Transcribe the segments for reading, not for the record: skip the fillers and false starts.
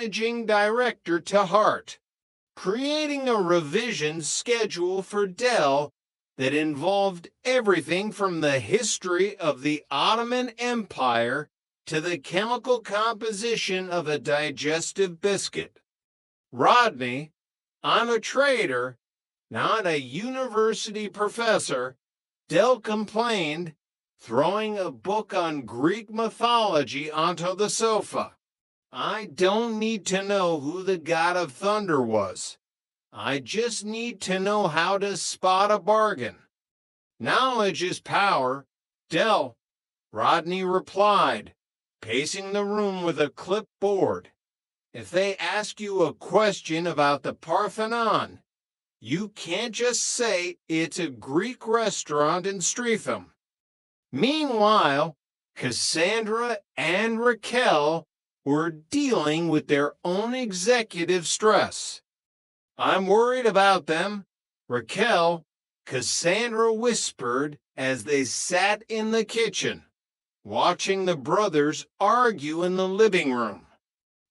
managing director to heart, creating a revision schedule for Dell that involved everything from the history of the Ottoman Empire to the chemical composition of a digestive biscuit. Rodney, I'm a trader, not a university professor, Dell complained, throwing a book on Greek mythology onto the sofa. I don't need to know who the god of thunder was. I just need to know how to spot a bargain. Knowledge is power, Dell, Rodney replied, pacing the room with a clipboard. If they ask you a question about the Parthenon, you can't just say it's a Greek restaurant in Streatham. Meanwhile, Cassandra and Raquel were dealing with their own executive stress. I'm worried about them, Cassandra whispered as they sat in the kitchen, watching the brothers argue in the living room.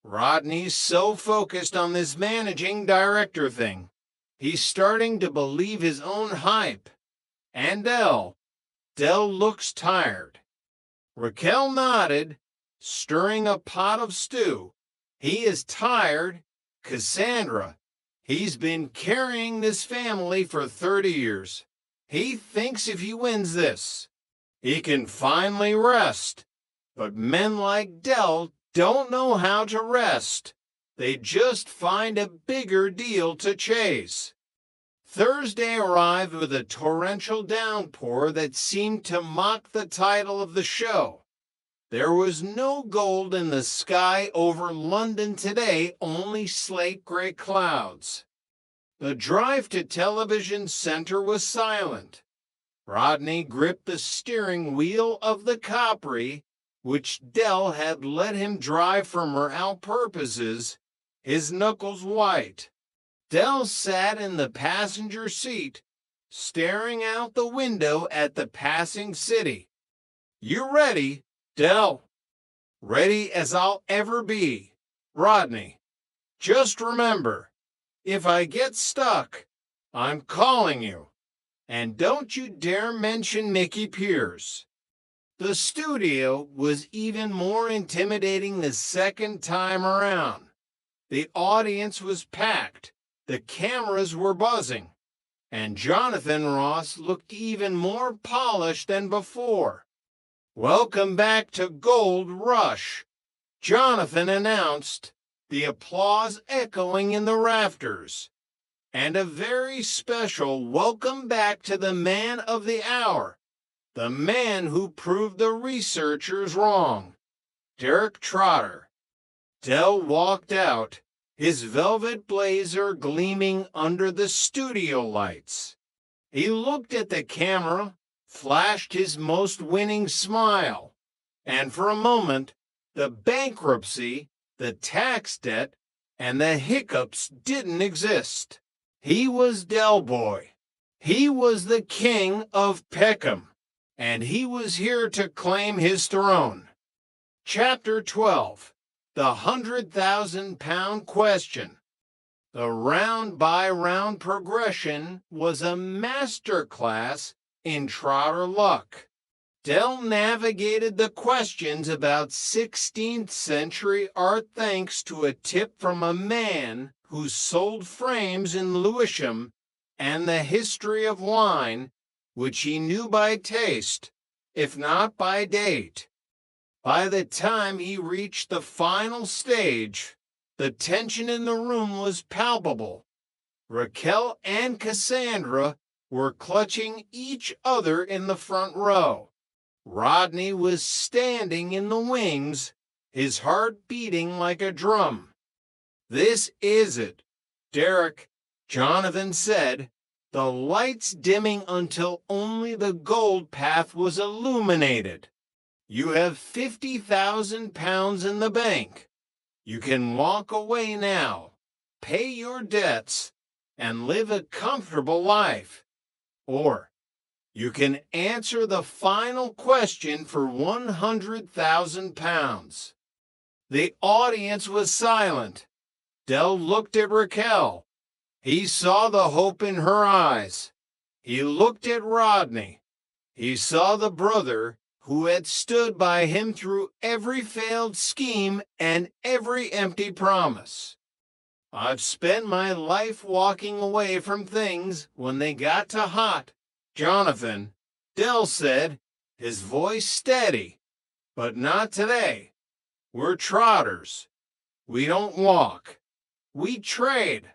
Rodney's so focused on this managing director thing, he's starting to believe his own hype. And Dell looks tired. Raquel nodded, stirring a pot of stew. He is tired, Cassandra. He's been carrying this family for 30 years. He thinks if he wins this, he can finally rest. But men like Dell don't know how to rest. They just find a bigger deal to chase. Thursday arrived with a torrential downpour that seemed to mock the title of the show. There was no gold in the sky over London today, only slate gray clouds. The drive to Television Center was silent. Rodney gripped the steering wheel of the Capri, which Dell had let him drive for morale purposes, his knuckles white. Dell sat in the passenger seat, staring out the window at the passing city. You ready, Dell? Ready as I'll ever be, Rodney. Just remember, if I get stuck, I'm calling you. And don't you dare mention Mickey Pierce. The studio was even more intimidating the second time around. The audience was packed, the cameras were buzzing, and Jonathan Ross looked even more polished than before. Welcome back to Gold Rush, Jonathan announced, the applause echoing in the rafters. And a very special welcome back to the man of the hour, the man who proved the researchers wrong, Derek Trotter. Dell walked out, his velvet blazer gleaming under the studio lights. He looked at the camera, flashed his most winning smile, and for a moment, the bankruptcy, the tax debt, and the hiccups didn't exist. He was Del Boy. He was the king of Peckham, and he was here to claim his throne. Chapter 12. The 100,000-pound question. The round-by-round progression was a masterclass in Trotter luck. Dell navigated the questions about 16th century art thanks to a tip from a man who sold frames in Lewisham and the history of wine, which he knew by taste, if not by date. By the time he reached the final stage, the tension in the room was palpable. Raquel and Cassandra were clutching each other in the front row. Rodney was standing in the wings, his heart beating like a drum. This is it, Derek, Jonathan said, the lights dimming until only the gold path was illuminated. You have 50,000 pounds in the bank. You can walk away now, pay your debts, and live a comfortable life. Or you can answer the final question for 100,000 pounds. The audience was silent. Del looked at Raquel. He saw the hope in her eyes. He looked at Rodney. He saw the brother who had stood by him through every failed scheme and every empty promise. I've spent my life walking away from things when they got too hot, Jonathan, Del said, his voice steady. But not today. We're trotters. We don't walk. We trade.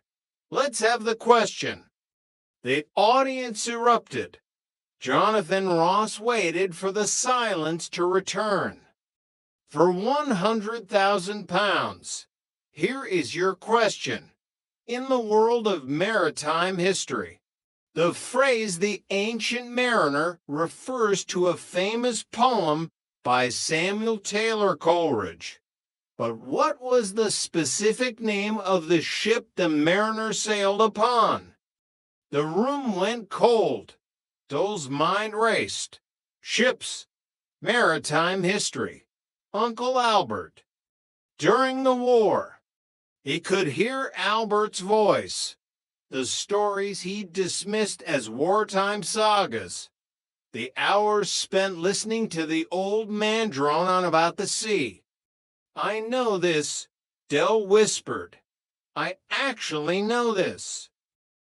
Let's have the question. The audience erupted. Jonathan Ross waited for the silence to return. For 100,000 pounds, here is your question. In the world of maritime history, the phrase the Ancient Mariner refers to a famous poem by Samuel Taylor Coleridge. But what was the specific name of the ship the mariner sailed upon? The room went cold. Dol's mind raced. Ships. Maritime history. Uncle Albert. During the war. He could hear Albert's voice. The stories he dismissed as wartime sagas. The hours spent listening to the old man drone on about the sea. I know this, Del whispered. I actually know this.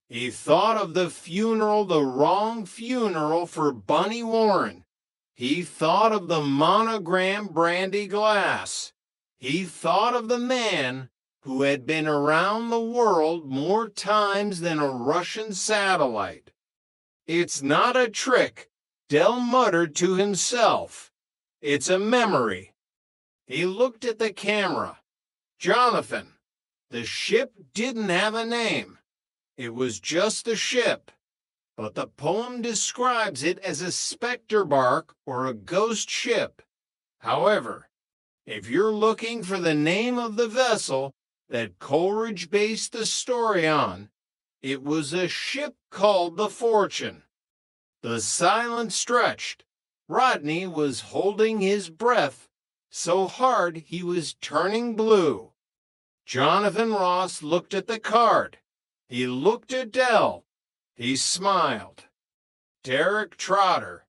He thought of the wrong funeral for Bunny Warren. He thought of the monogram brandy glass. He thought of the man who had been around the world more times than a Russian satellite. It's not a trick, Del muttered to himself. It's a memory. He looked at the camera. Jonathan, the ship didn't have a name. It was just a ship. But the poem describes it as a specter bark or a ghost ship. However, if you're looking for the name of the vessel that Coleridge based the story on, it was a ship called the Fortune. The silence stretched. Rodney was holding his breath so hard he was turning blue. Jonathan Ross looked at the card. He looked at Del. He smiled. Derek Trotter,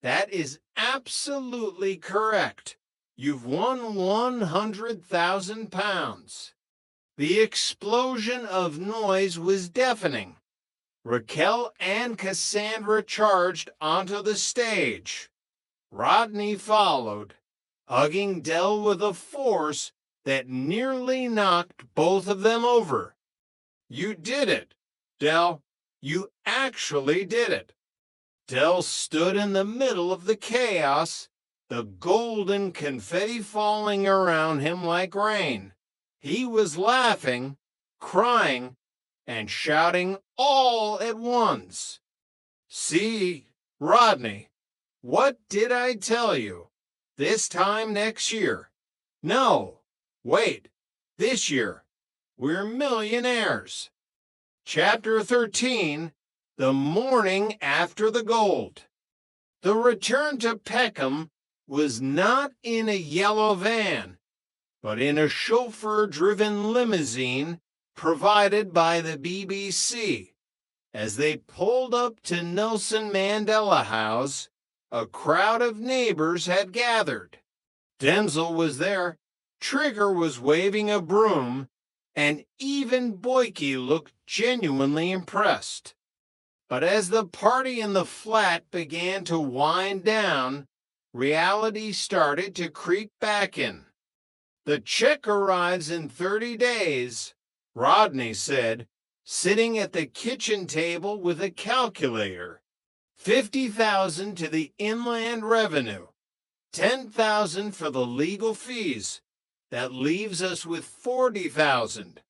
that is absolutely correct. You've won 100,000 pounds. The explosion of noise was deafening. Raquel and Cassandra charged onto the stage. Rodney followed, hugging Del with a force that nearly knocked both of them over. You did it, Del. You actually did it. Del stood in the middle of the chaos, the golden confetti falling around him like rain. He was laughing, crying, and shouting all at once. See, Rodney, what did I tell you? This time next year. No, wait, this year. We're millionaires. Chapter 13, The Morning After the Gold. The return to Peckham was not in a yellow van, but in a chauffeur-driven limousine provided by the BBC. As they pulled up to Nelson Mandela House, a crowd of neighbors had gathered. Denzel was there, Trigger was waving a broom, and even Boyke looked genuinely impressed. But as the party in the flat began to wind down, reality started to creep back in. The check arrives in 30 days, Rodney said, sitting at the kitchen table with a calculator. 50,000 to the Inland Revenue, 10,000 for the legal fees. That leaves us with 40,000.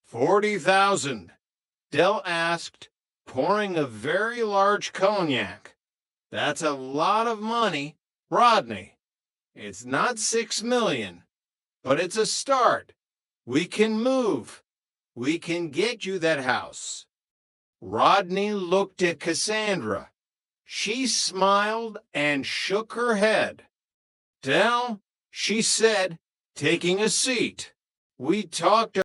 40,000, Del asked, pouring a very large cognac. That's a lot of money, Rodney. It's not 6 million, but it's a start. We can move. We can get you that house. Rodney looked at Cassandra. She smiled and shook her head. Del, she said, Taking a seat, we talked